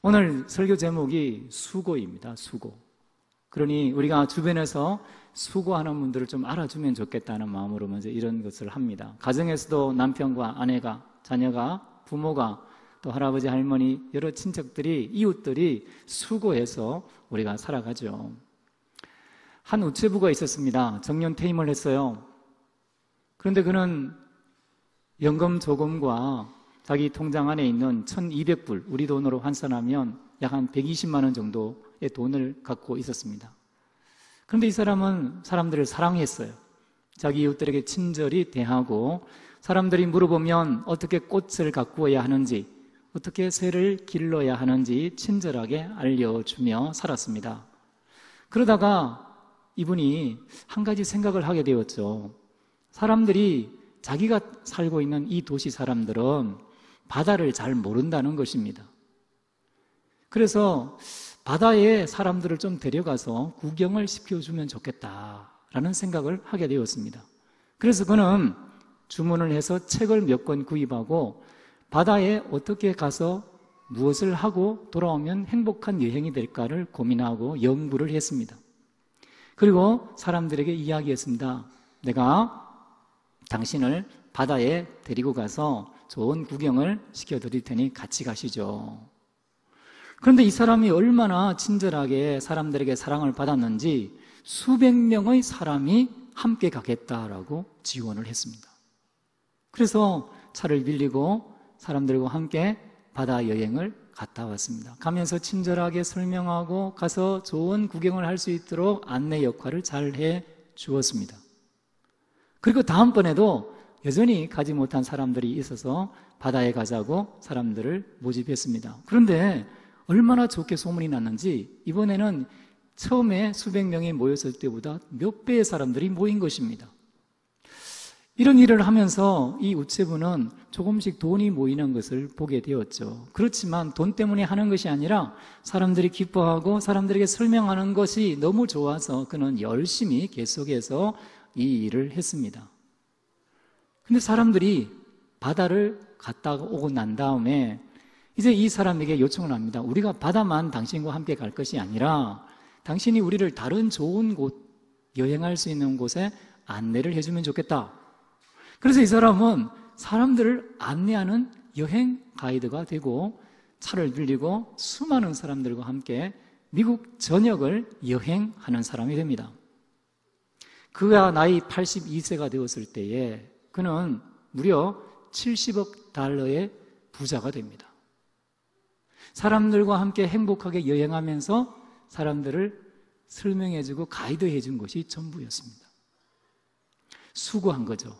오늘 설교 제목이 수고입니다. 수고. 그러니 우리가 주변에서 수고하는 분들을 좀 알아주면 좋겠다는 마음으로 먼저 이런 것을 합니다. 가정에서도 남편과 아내가, 자녀가, 부모가, 또 할아버지, 할머니, 여러 친척들이, 이웃들이 수고해서 우리가 살아가죠. 한 우체부가 있었습니다. 정년 퇴임을 했어요. 그런데 그는 연금 조금과 자기 통장 안에 있는 1,200불, 우리 돈으로 환산하면 약 한 120만 원 정도의 돈을 갖고 있었습니다. 그런데 이 사람은 사람들을 사랑했어요. 자기 이웃들에게 친절히 대하고, 사람들이 물어보면 어떻게 꽃을 가꾸어야 하는지, 어떻게 새를 길러야 하는지 친절하게 알려주며 살았습니다. 그러다가 이분이 한 가지 생각을 하게 되었죠. 사람들이, 자기가 살고 있는 이 도시 사람들은 바다를 잘 모른다는 것입니다. 그래서 바다에 사람들을 좀 데려가서 구경을 시켜주면 좋겠다라는 생각을 하게 되었습니다. 그래서 그는 주문을 해서 책을 몇 권 구입하고 바다에 어떻게 가서 무엇을 하고 돌아오면 행복한 여행이 될까를 고민하고 연구를 했습니다. 그리고 사람들에게 이야기했습니다. 내가 당신을 바다에 데리고 가서 좋은 구경을 시켜드릴 테니 같이 가시죠. 그런데 이 사람이 얼마나 친절하게 사람들에게 사랑을 받았는지 수백 명의 사람이 함께 가겠다라고 지원을 했습니다. 그래서 차를 빌리고 사람들과 함께 바다 여행을 갔다 왔습니다. 가면서 친절하게 설명하고 가서 좋은 구경을 할 수 있도록 안내 역할을 잘 해 주었습니다. 그리고 다음번에도 여전히 가지 못한 사람들이 있어서 바다에 가자고 사람들을 모집했습니다. 그런데 얼마나 좋게 소문이 났는지 이번에는 처음에 수백 명이 모였을 때보다 몇 배의 사람들이 모인 것입니다. 이런 일을 하면서 이 우체부는 조금씩 돈이 모이는 것을 보게 되었죠. 그렇지만 돈 때문에 하는 것이 아니라 사람들이 기뻐하고 사람들에게 설명하는 것이 너무 좋아서 그는 열심히 계속해서 이 일을 했습니다. 근데 사람들이 바다를 갔다 오고 난 다음에 이제 이 사람에게 요청을 합니다. 우리가 바다만 당신과 함께 갈 것이 아니라 당신이 우리를 다른 좋은 곳, 여행할 수 있는 곳에 안내를 해주면 좋겠다. 그래서 이 사람은 사람들을 안내하는 여행 가이드가 되고 차를 빌리고 수많은 사람들과 함께 미국 전역을 여행하는 사람이 됩니다. 그가 나이 82세가 되었을 때에 그는 무려 70억 달러의 부자가 됩니다. 사람들과 함께 행복하게 여행하면서 사람들을 설명해주고 가이드해준 것이 전부였습니다. 수고한 거죠.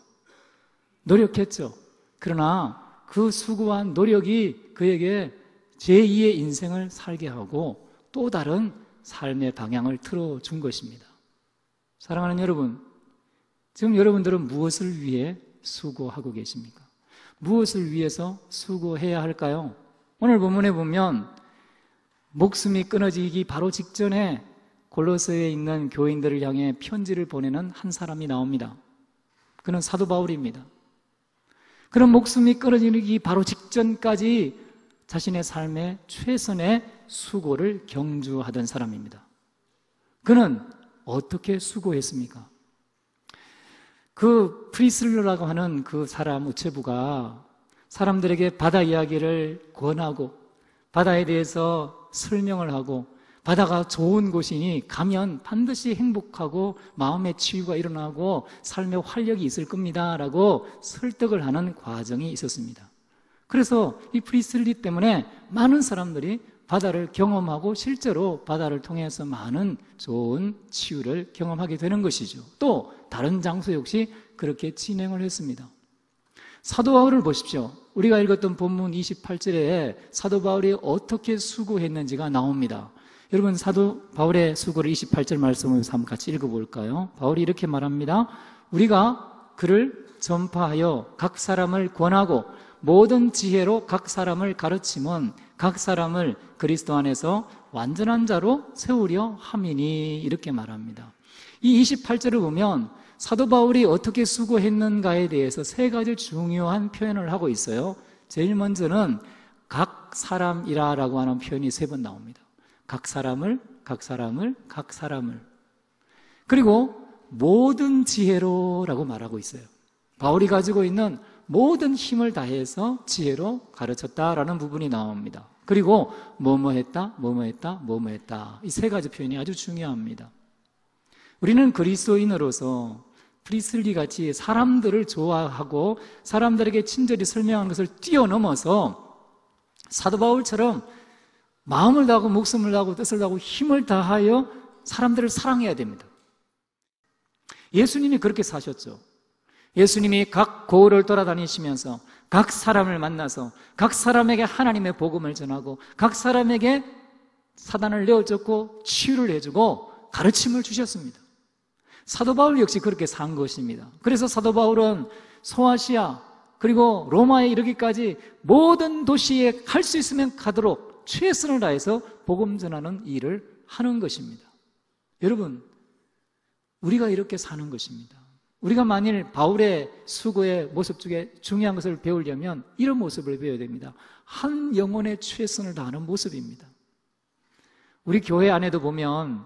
노력했죠. 그러나 그 수고한 노력이 그에게 제2의 인생을 살게 하고 또 다른 삶의 방향을 틀어준 것입니다. 사랑하는 여러분, 지금 여러분들은 무엇을 위해 수고하고 계십니까? 무엇을 위해서 수고해야 할까요? 오늘 본문에 보면 목숨이 끊어지기 바로 직전에 골로새에 있는 교인들을 향해 편지를 보내는 한 사람이 나옵니다. 그는 사도 바울입니다. 그런 목숨이 끊어지기 바로 직전까지 자신의 삶의 최선의 수고를 경주하던 사람입니다. 그는 어떻게 수고했습니까? 그 프리슬러라고 하는 그 사람 우체부가 사람들에게 바다 이야기를 권하고 바다에 대해서 설명을 하고 바다가 좋은 곳이니 가면 반드시 행복하고 마음의 치유가 일어나고 삶의 활력이 있을 겁니다 라고 설득을 하는 과정이 있었습니다. 그래서 이 프리슬리 때문에 많은 사람들이 바다를 경험하고 실제로 바다를 통해서 많은 좋은 치유를 경험하게 되는 것이죠. 또 다른 장소 역시 그렇게 진행을 했습니다. 사도 바울을 보십시오. 우리가 읽었던 본문 28절에 사도 바울이 어떻게 수고했는지가 나옵니다. 여러분, 사도 바울의 수고를 28절 말씀을 한번 같이 읽어볼까요? 바울이 이렇게 말합니다. 우리가 그를 전파하여 각 사람을 권하고 모든 지혜로 각 사람을 가르치면 각 사람을 그리스도 안에서 완전한 자로 세우려 함이니, 이렇게 말합니다. 이 28절을 보면 사도 바울이 어떻게 수고했는가에 대해서 세 가지 중요한 표현을 하고 있어요. 제일 먼저는 각 사람이라라고 하는 표현이 3번 나옵니다. 각 사람을, 각 사람을, 각 사람을. 그리고 모든 지혜로라고 말하고 있어요. 바울이 가지고 있는 모든 힘을 다해서 지혜로 가르쳤다라는 부분이 나옵니다. 그리고 뭐뭐 했다, 뭐뭐 했다, 뭐뭐 했다. 이 3가지 표현이 아주 중요합니다. 우리는 그리스도인으로서 프리슬리 같이 사람들을 좋아하고 사람들에게 친절히 설명하는 것을 뛰어넘어서 사도 바울처럼 마음을 다하고 목숨을 다하고 뜻을 다하고 힘을 다하여 사람들을 사랑해야 됩니다. 예수님이 그렇게 사셨죠. 예수님이 각 고을을 돌아다니시면서 각 사람을 만나서 각 사람에게 하나님의 복음을 전하고 각 사람에게 사단을 내어쫓고 치유를 해주고 가르침을 주셨습니다. 사도 바울 역시 그렇게 산 것입니다. 그래서 사도 바울은 소아시아 그리고 로마에 이르기까지 모든 도시에 갈 수 있으면 가도록 최선을 다해서 복음 전하는 일을 하는 것입니다. 여러분, 우리가 이렇게 사는 것입니다. 우리가 만일 바울의 수고의 모습 중에 중요한 것을 배우려면 이런 모습을 배워야 됩니다. 한 영혼의 최선을 다하는 모습입니다. 우리 교회 안에도 보면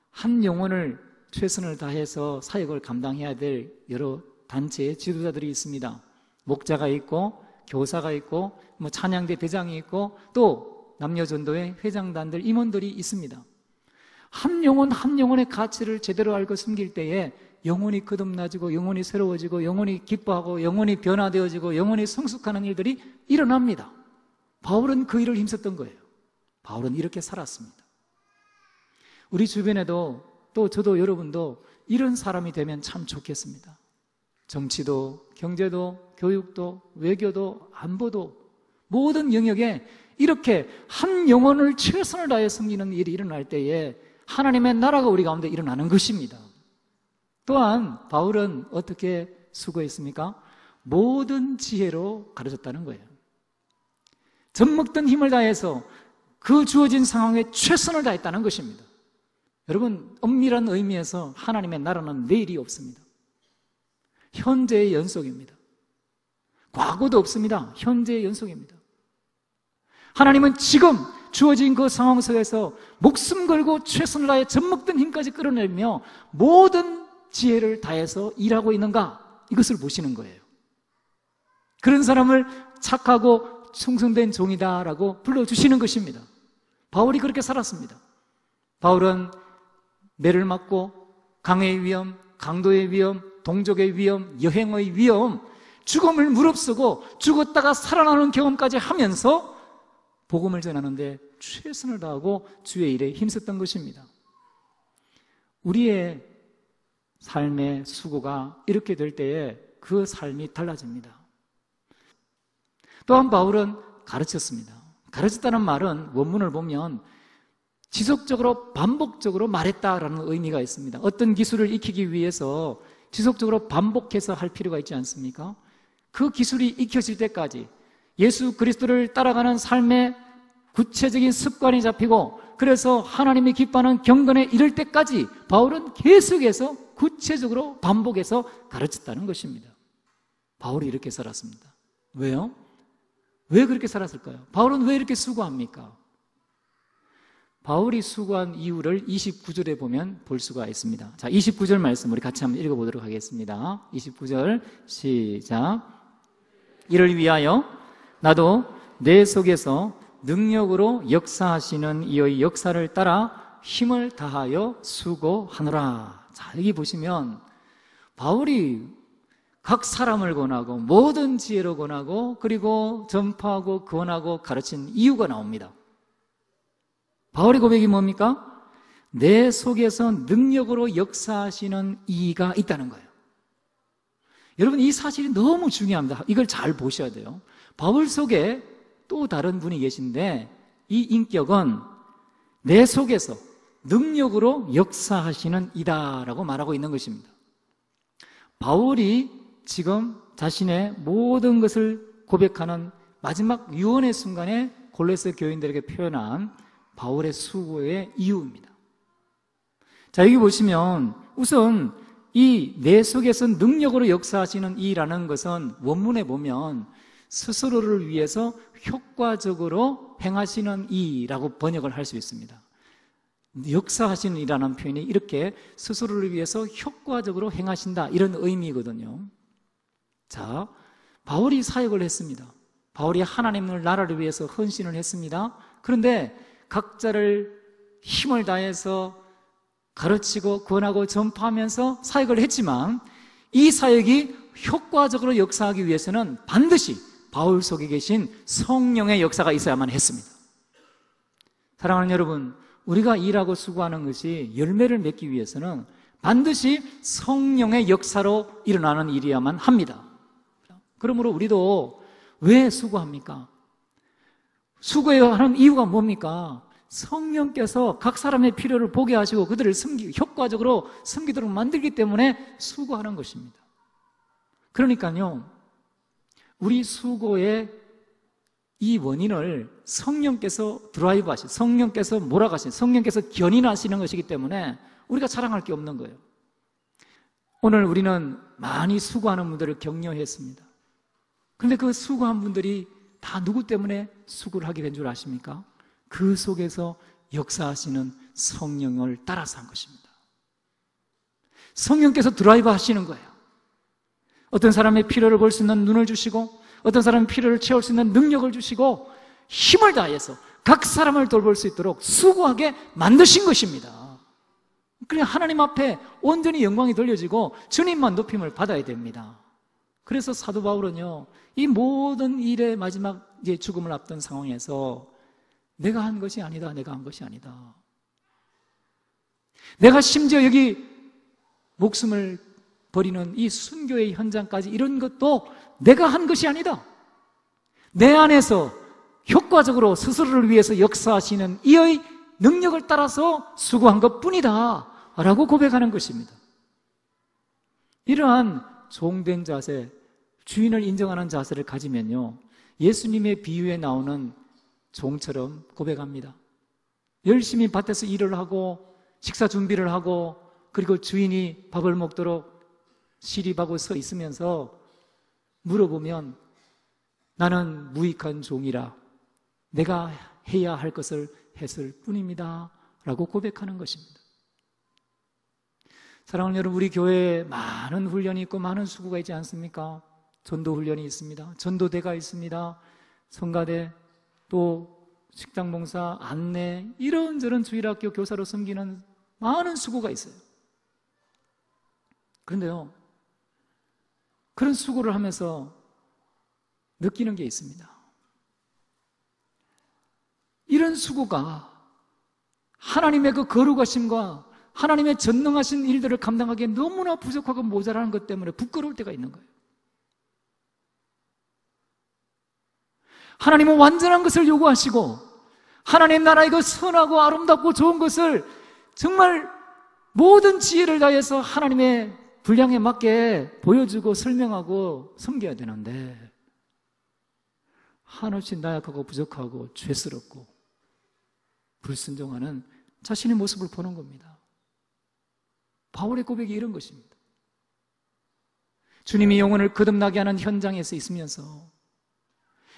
한 영혼을 최선을 다해서 사역을 감당해야 될 여러 단체의 지도자들이 있습니다. 목자가 있고 교사가 있고 찬양대 대장이 있고 또 남녀전도회 회장단들 임원들이 있습니다. 한 영혼 한 영혼의 가치를 제대로 알고 숨길 때에 영혼이 거듭나지고 영혼이 새로워지고 영혼이 기뻐하고 영혼이 변화되어지고 영혼이 성숙하는 일들이 일어납니다. 바울은 그 일을 힘썼던 거예요. 바울은 이렇게 살았습니다. 우리 주변에도 또 저도 여러분도 이런 사람이 되면 참 좋겠습니다. 정치도 경제도 교육도 외교도 안보도 모든 영역에 이렇게 한 영혼을 최선을 다해 섬기는 일이 일어날 때에 하나님의 나라가 우리 가운데 일어나는 것입니다. 또한 바울은 어떻게 수고했습니까? 모든 지혜로 가르쳤다는 거예요. 젖먹던 힘을 다해서 그 주어진 상황에 최선을 다했다는 것입니다. 여러분, 엄밀한 의미에서 하나님의 나라는 내일이 없습니다. 현재의 연속입니다. 과거도 없습니다. 현재의 연속입니다. 하나님은 지금 주어진 그 상황 속에서 목숨 걸고 최선을 다해 젖먹던 힘까지 끌어내며 모든 지혜를 다해서 일하고 있는가? 이것을 보시는 거예요. 그런 사람을 착하고 충성된 종이다라고 불러주시는 것입니다. 바울이 그렇게 살았습니다. 바울은 매를 맞고 강의 위험, 강도의 위험, 동족의 위험, 여행의 위험, 죽음을 무릅쓰고 죽었다가 살아나는 경험까지 하면서 복음을 전하는데 최선을 다하고 주의 일에 힘썼던 것입니다. 우리의 삶의 수고가 이렇게 될 때에 그 삶이 달라집니다. 또한 바울은 가르쳤습니다. 가르쳤다는 말은 원문을 보면 지속적으로 반복적으로 말했다라는 의미가 있습니다. 어떤 기술을 익히기 위해서 지속적으로 반복해서 할 필요가 있지 않습니까? 그 기술이 익혀질 때까지 예수 그리스도를 따라가는 삶의 구체적인 습관이 잡히고 그래서 하나님이 기뻐하는 경건에 이를 때까지 바울은 계속해서 구체적으로 반복해서 가르쳤다는 것입니다. 바울이 이렇게 살았습니다. 왜요? 왜 그렇게 살았을까요? 바울은 왜 이렇게 수고합니까? 바울이 수고한 이유를 29절에 보면 볼 수가 있습니다. 자, 29절 말씀 우리 같이 한번 읽어보도록 하겠습니다. 29절 시작. 이를 위하여 나도 내 속에서 능력으로 역사하시는 이의 역사를 따라 힘을 다하여 수고하노라. 자, 여기 보시면 바울이 각 사람을 권하고 모든 지혜로 권하고 그리고 전파하고 구원하고 가르친 이유가 나옵니다. 바울의 고백이 뭡니까? 내 속에서 능력으로 역사하시는 이가 있다는 거예요. 여러분, 이 사실이 너무 중요합니다. 이걸 잘 보셔야 돼요. 바울 속에 또 다른 분이 계신데 이 인격은 내 속에서 능력으로 역사하시는 이다라고 말하고 있는 것입니다. 바울이 지금 자신의 모든 것을 고백하는 마지막 유언의 순간에 골로새 교인들에게 표현한 바울의 수고의 이유입니다. 자, 여기 보시면 우선 이 내 속에서 능력으로 역사하시는 이라는 것은 원문에 보면 스스로를 위해서 효과적으로 행하시는 이라고 번역을 할 수 있습니다. 역사하시는 이라는 표현이 이렇게 스스로를 위해서 효과적으로 행하신다, 이런 의미거든요. 자, 바울이 사역을 했습니다. 바울이 하나님을 나라를 위해서 헌신을 했습니다. 그런데 각자를 힘을 다해서 가르치고 권하고 전파하면서 사역을 했지만 이 사역이 효과적으로 역사하기 위해서는 반드시 바울 속에 계신 성령의 역사가 있어야만 했습니다. 사랑하는 여러분, 우리가 일하고 수고하는 것이 열매를 맺기 위해서는 반드시 성령의 역사로 일어나는 일이야만 합니다. 그러므로 우리도 왜 수고합니까? 수고해야 하는 이유가 뭡니까? 성령께서 각 사람의 필요를 보게 하시고 그들을 효과적으로 섬기도록 만들기 때문에 수고하는 것입니다. 그러니까요, 우리 수고의 이 원인을 성령께서 드라이브 하시, 성령께서 몰아가시, 성령께서 견인하시는 것이기 때문에 우리가 자랑할 게 없는 거예요. 오늘 우리는 많이 수고하는 분들을 격려했습니다. 그런데 그 수고한 분들이 다 누구 때문에 수고를 하게 된 줄 아십니까? 그 속에서 역사하시는 성령을 따라서 한 것입니다. 성령께서 드라이브 하시는 거예요. 어떤 사람의 필요를 볼 수 있는 눈을 주시고, 어떤 사람의 필요를 채울 수 있는 능력을 주시고, 힘을 다해서 각 사람을 돌볼 수 있도록 수고하게 만드신 것입니다. 그래, 하나님 앞에 온전히 영광이 돌려지고 주님만 높임을 받아야 됩니다. 그래서 사도 바울은요, 이 모든 일의 마지막 죽음을 앞둔 상황에서 내가 한 것이 아니다, 내가 한 것이 아니다. 내가 심지어 여기 목숨을 버리는 이 순교의 현장까지 이런 것도 내가 한 것이 아니다. 내 안에서 효과적으로 스스로를 위해서 역사하시는 이의 능력을 따라서 수고한 것뿐이다 라고 고백하는 것입니다. 이러한 종된 자세, 주인을 인정하는 자세를 가지면요, 예수님의 비유에 나오는 종처럼 고백합니다. 열심히 밭에서 일을 하고 식사 준비를 하고 그리고 주인이 밥을 먹도록 시립하고 서 있으면서 물어보면 나는 무익한 종이라 내가 해야 할 것을 했을 뿐입니다 라고 고백하는 것입니다. 사랑하는 여러분, 우리 교회에 많은 훈련이 있고 많은 수고가 있지 않습니까? 전도 훈련이 있습니다. 전도대가 있습니다. 성가대, 또 식당봉사, 안내, 이런저런 주일학교 교사로 섬기는 많은 수고가 있어요. 그런데요, 그런 수고를 하면서 느끼는 게 있습니다. 이런 수고가 하나님의 그 거룩하심과 하나님의 전능하신 일들을 감당하기에 너무나 부족하고 모자라는 것 때문에 부끄러울 때가 있는 거예요. 하나님은 완전한 것을 요구하시고 하나님 나라의 그 선하고 아름답고 좋은 것을 정말 모든 지혜를 다해서 하나님의 분량에 맞게 보여주고 설명하고 섬겨야 되는데 한없이 나약하고 부족하고 죄스럽고 불순종하는 자신의 모습을 보는 겁니다. 바울의 고백이 이런 것입니다. 주님이 영혼을 거듭나게 하는 현장에서 있으면서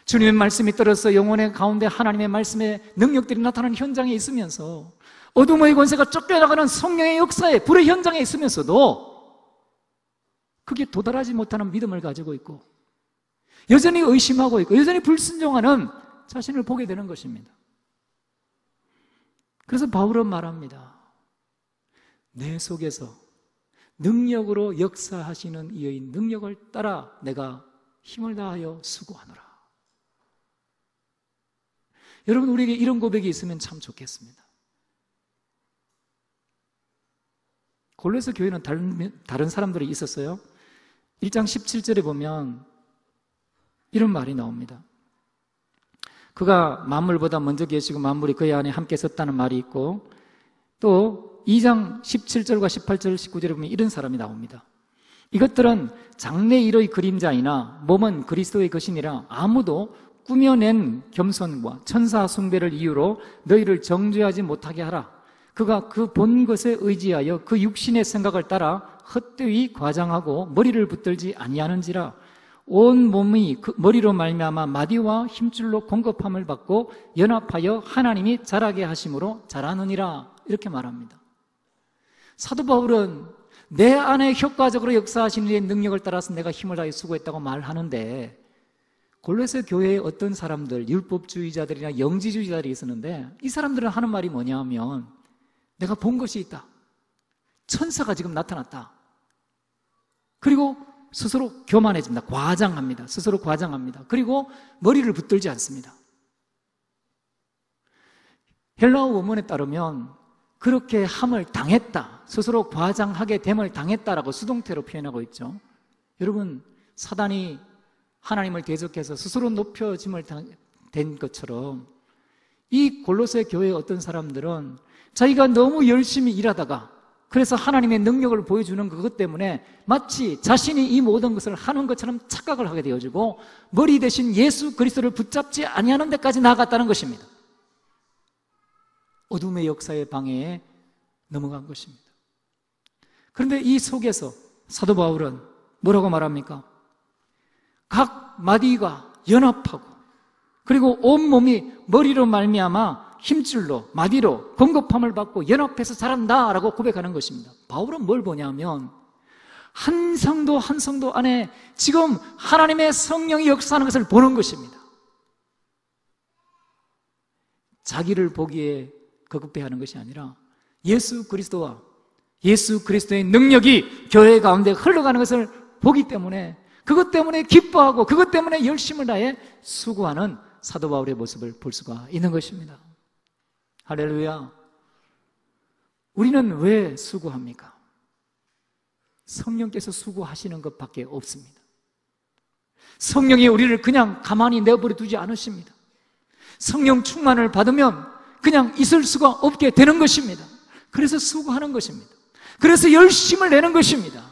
주님의 말씀이 떨어져 영혼의 가운데 하나님의 말씀의 능력들이 나타나는 현장에 있으면서 어둠의 권세가 쫓겨나가는 성령의 역사에 불의 현장에 있으면서도 그게 도달하지 못하는 믿음을 가지고 있고 여전히 의심하고 있고 여전히 불순종하는 자신을 보게 되는 것입니다. 그래서 바울은 말합니다. 내 속에서 능력으로 역사하시는 이의 능력을 따라 내가 힘을 다하여 수고하노라. 여러분, 우리에게 이런 고백이 있으면 참 좋겠습니다. 골로새 교회는 다른 사람들이 있었어요. 1장 17절에 보면 이런 말이 나옵니다. 그가 만물보다 먼저 계시고 만물이 그의 안에 함께 섰다는 말이 있고, 또 2장 17절과 18절, 19절에 보면 이런 사람이 나옵니다. 이것들은 장래 일의 그림자이나 몸은 그리스도의 것이니라. 아무도 꾸며낸 겸손과 천사 숭배를 이유로 너희를 정죄하지 못하게 하라. 그가 그 본 것에 의지하여 그 육신의 생각을 따라 헛되이 과장하고 머리를 붙들지 아니하는지라. 온 몸이 그 머리로 말미암아 마디와 힘줄로 공급함을 받고 연합하여 하나님이 자라게 하심으로 자라느니라. 이렇게 말합니다. 사도 바울은 내 안에 효과적으로 역사하시는 이의 능력을 따라서 내가 힘을 다해 수고했다고 말하는데, 골로새 교회에 어떤 사람들, 율법주의자들이나 영지주의자들이 있었는데, 이 사람들은 하는 말이 뭐냐면, 내가 본 것이 있다, 천사가 지금 나타났다, 그리고 스스로 교만해집니다. 과장합니다. 스스로 과장합니다. 그리고 머리를 붙들지 않습니다. 헬라어 원문에 따르면 그렇게 함을 당했다, 스스로 과장하게 됨을 당했다라고 수동태로 표현하고 있죠. 여러분, 사단이 하나님을 대적해서 스스로 높여짐을 된 것처럼 이 골로새 교회의 어떤 사람들은 자기가 너무 열심히 일하다가, 그래서 하나님의 능력을 보여주는 그것 때문에 마치 자신이 이 모든 것을 하는 것처럼 착각을 하게 되어지고 머리 대신 예수 그리스도를 붙잡지 아니하는 데까지 나아갔다는 것입니다. 어둠의 역사의 방해에 넘어간 것입니다. 그런데 이 속에서 사도 바울은 뭐라고 말합니까? 각 마디가 연합하고, 그리고 온몸이 머리로 말미암아 힘줄로, 마디로 공급함을 받고 연합해서 자란다라고 고백하는 것입니다. 바울은 뭘 보냐면 한 성도 한 성도 안에 지금 하나님의 성령이 역사하는 것을 보는 것입니다. 자기를 보기에 거급해하는 것이 아니라 예수 그리스도와 예수 그리스도의 능력이 교회 가운데 흘러가는 것을 보기 때문에, 그것 때문에 기뻐하고 그것 때문에 열심을 다해 수고하는 사도 바울의 모습을 볼 수가 있는 것입니다. 할렐루야. 우리는 왜 수고합니까? 성령께서 수고하시는 것밖에 없습니다. 성령이 우리를 그냥 가만히 내버려 두지 않으십니다. 성령 충만을 받으면 그냥 있을 수가 없게 되는 것입니다. 그래서 수고하는 것입니다. 그래서 열심을 내는 것입니다.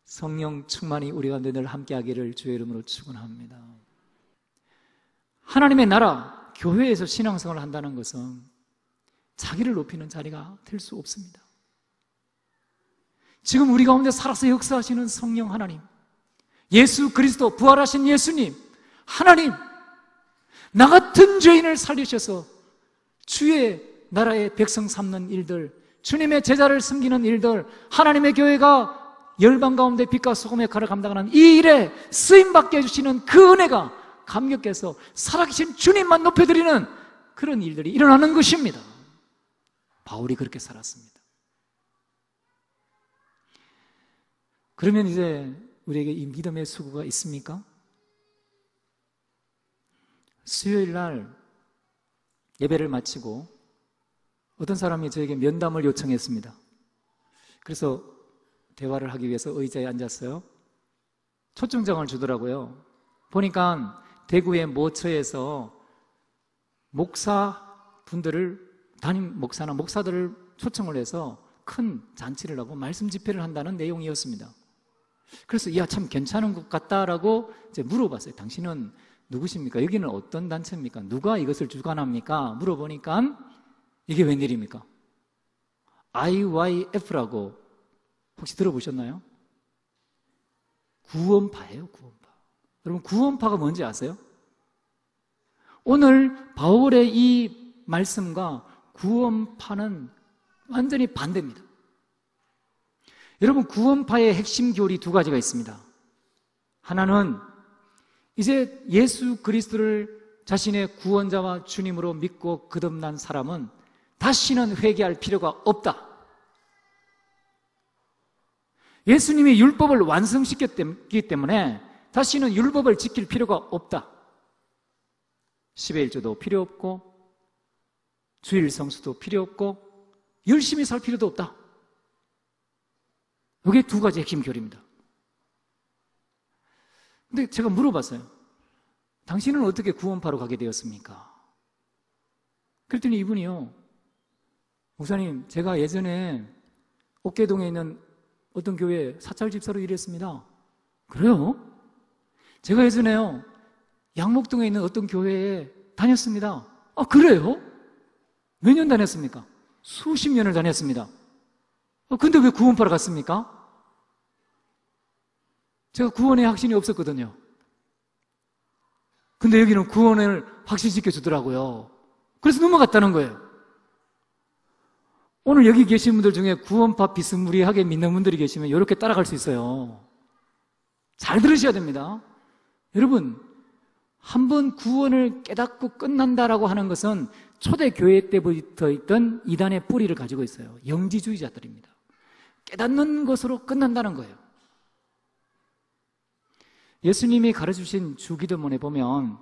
성령 충만이 우리 가운데 늘 함께하기를 주의 이름으로 축원합니다. 하나님의 나라, 교회에서 신앙생활을 한다는 것은 자기를 높이는 자리가 될 수 없습니다. 지금 우리 가운데 살아서 역사하시는 성령 하나님, 예수 그리스도, 부활하신 예수님, 하나님, 나 같은 죄인을 살리셔서 주의 나라의 백성 삼는 일들, 주님의 제자를 섬기는 일들, 하나님의 교회가 열방 가운데 빛과 소금의 역할을 감당하는 이 일에 쓰임받게 해주시는 그 은혜가 감격해서 살아계신 주님만 높여드리는 그런 일들이 일어나는 것입니다. 바울이 그렇게 살았습니다. 그러면 이제 우리에게 이 믿음의 수고가 있습니까? 수요일 날 예배를 마치고 어떤 사람이 저에게 면담을 요청했습니다. 그래서 대화를 하기 위해서 의자에 앉았어요. 초청장을 주더라고요. 보니까 대구의 모처에서 목사분들을, 담임 목사나 목사들을 초청을 해서 큰 잔치를 하고 말씀 집회를 한다는 내용이었습니다. 그래서 이야 참 괜찮은 것 같다라고 이제 물어봤어요. 당신은 누구십니까? 여기는 어떤 단체입니까? 누가 이것을 주관합니까? 물어보니까 이게 웬일입니까? IYF라고 혹시 들어보셨나요? 구원파예요, 구원파. 여러분, 구원파가 뭔지 아세요? 오늘 바울의 이 말씀과 구원파는 완전히 반대입니다. 여러분, 구원파의 핵심 교리 두 가지가 있습니다. 하나는 이제 예수 그리스도를 자신의 구원자와 주님으로 믿고 거듭난 사람은 다시는 회개할 필요가 없다. 예수님이 율법을 완성시켰기 때문에 다시는 율법을 지킬 필요가 없다. 10의 1조도 필요 없고 주일 성수도 필요 없고 열심히 살 필요도 없다. 이게 두 가지 핵심 교리입니다. 근데 제가 물어봤어요. 당신은 어떻게 구원파로 가게 되었습니까? 그랬더니 이분이요, 목사님, 제가 예전에 옥계동에 있는 어떤 교회 사찰 집사로 일했습니다. 그래요? 제가 예전에요, 양목동에 있는 어떤 교회에 다녔습니다. 아, 그래요? 몇 년 다녔습니까? 수십 년을 다녔습니다. 근데 왜 구원파로 갔습니까? 제가 구원의 확신이 없었거든요. 근데 여기는 구원을 확신시켜 주더라고요. 그래서 넘어갔다는 거예요. 오늘 여기 계신 분들 중에 구원파 비스무리하게 믿는 분들이 계시면 이렇게 따라갈 수 있어요. 잘 들으셔야 됩니다. 여러분, 한번 구원을 깨닫고 끝난다라고 하는 것은 초대교회 때부터 있던 이단의 뿌리를 가지고 있어요. 영지주의자들입니다. 깨닫는 것으로 끝난다는 거예요. 예수님이 가르쳐주신 주기도문에 보면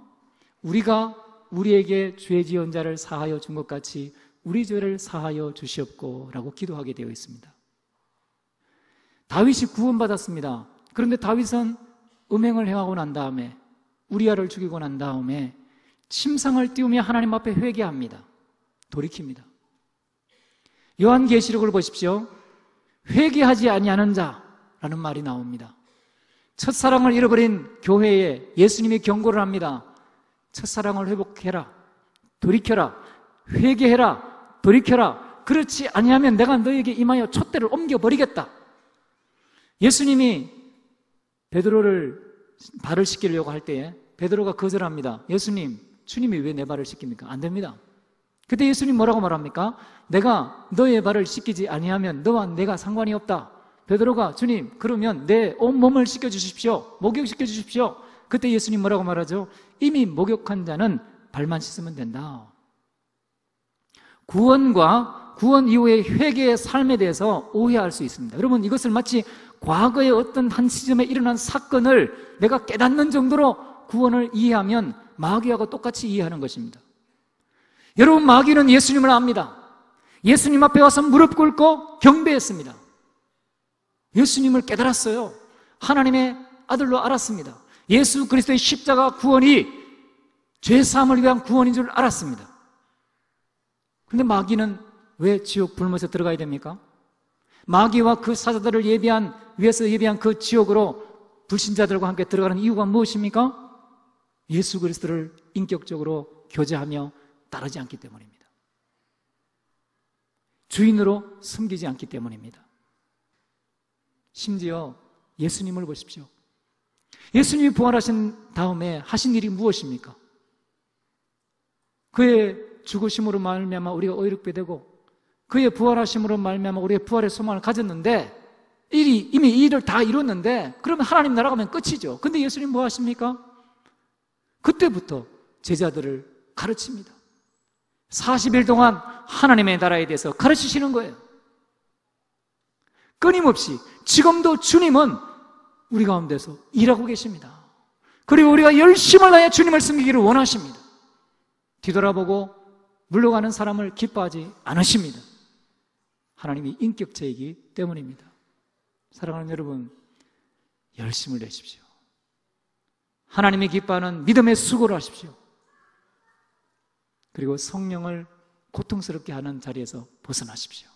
우리가 우리에게 죄 지은 자를 사하여 준 것 같이 우리 죄를 사하여 주시옵고 라고 기도하게 되어 있습니다. 다윗이 구원받았습니다. 그런데 다윗은 음행을 행하고 난 다음에 우리아를 죽이고 난 다음에 침상을 띄우며 하나님 앞에 회개합니다. 돌이킵니다. 요한계시록을 보십시오. 회개하지 아니하는 자라는 말이 나옵니다. 첫사랑을 잃어버린 교회에 예수님이 경고를 합니다. 첫사랑을 회복해라. 돌이켜라. 회개해라. 돌이켜라. 그렇지 아니하면 내가 너에게 임하여 촛대를 옮겨버리겠다. 예수님이 베드로를 발을 씻기려고 할 때에 베드로가 거절합니다. 예수님, 주님이 왜 내 발을 씻깁니까? 안 됩니다. 그때 예수님 뭐라고 말합니까? 내가 너의 발을 씻기지 아니하면 너와 내가 상관이 없다. 베드로가 주님, 그러면 내 온몸을 씻겨주십시오. 목욕시켜주십시오. 그때 예수님 뭐라고 말하죠? 이미 목욕한 자는 발만 씻으면 된다. 구원과 구원 이후의 회개의 삶에 대해서 오해할 수 있습니다. 여러분, 이것을 마치 과거의 어떤 한 시점에 일어난 사건을 내가 깨닫는 정도로 구원을 이해하면 마귀하고 똑같이 이해하는 것입니다. 여러분, 마귀는 예수님을 압니다. 예수님 앞에 와서 무릎 꿇고 경배했습니다. 예수님을 깨달았어요. 하나님의 아들로 알았습니다. 예수 그리스도의 십자가 구원이 죄사함을 위한 구원인 줄 알았습니다. 그런데 마귀는 왜 지옥 불못에 들어가야 됩니까? 마귀와 그 사자들을 위해서 예비한 그 지옥으로 불신자들과 함께 들어가는 이유가 무엇입니까? 예수 그리스도를 인격적으로 교제하며 따르지 않기 때문입니다. 주인으로 섬기지 않기 때문입니다. 심지어 예수님을 보십시오. 예수님이 부활하신 다음에 하신 일이 무엇입니까? 그의 죽으심으로 말미암아 우리가 의롭게 되고 그의 부활하심으로 말미암아 우리의 부활의 소망을 가졌는데 이미 이 일을 다 이뤘는데 그러면 하나님 나라 가면 끝이죠. 근데 예수님 뭐 하십니까? 그때부터 제자들을 가르칩니다. 40일 동안 하나님의 나라에 대해서 가르치시는 거예요. 끊임없이 지금도 주님은 우리 가운데서 일하고 계십니다. 그리고 우리가 열심을 다해 주님을 섬기기를 원하십니다. 뒤돌아보고 물러가는 사람을 기뻐하지 않으십니다. 하나님이 인격체이기 때문입니다. 사랑하는 여러분, 열심을 내십시오. 하나님이 기뻐하는 믿음의 수고를 하십시오. 그리고 성령을 고통스럽게 하는 자리에서 벗어나십시오.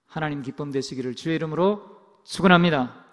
하나님 기쁨 되시기를 주의 이름으로 축원합니다.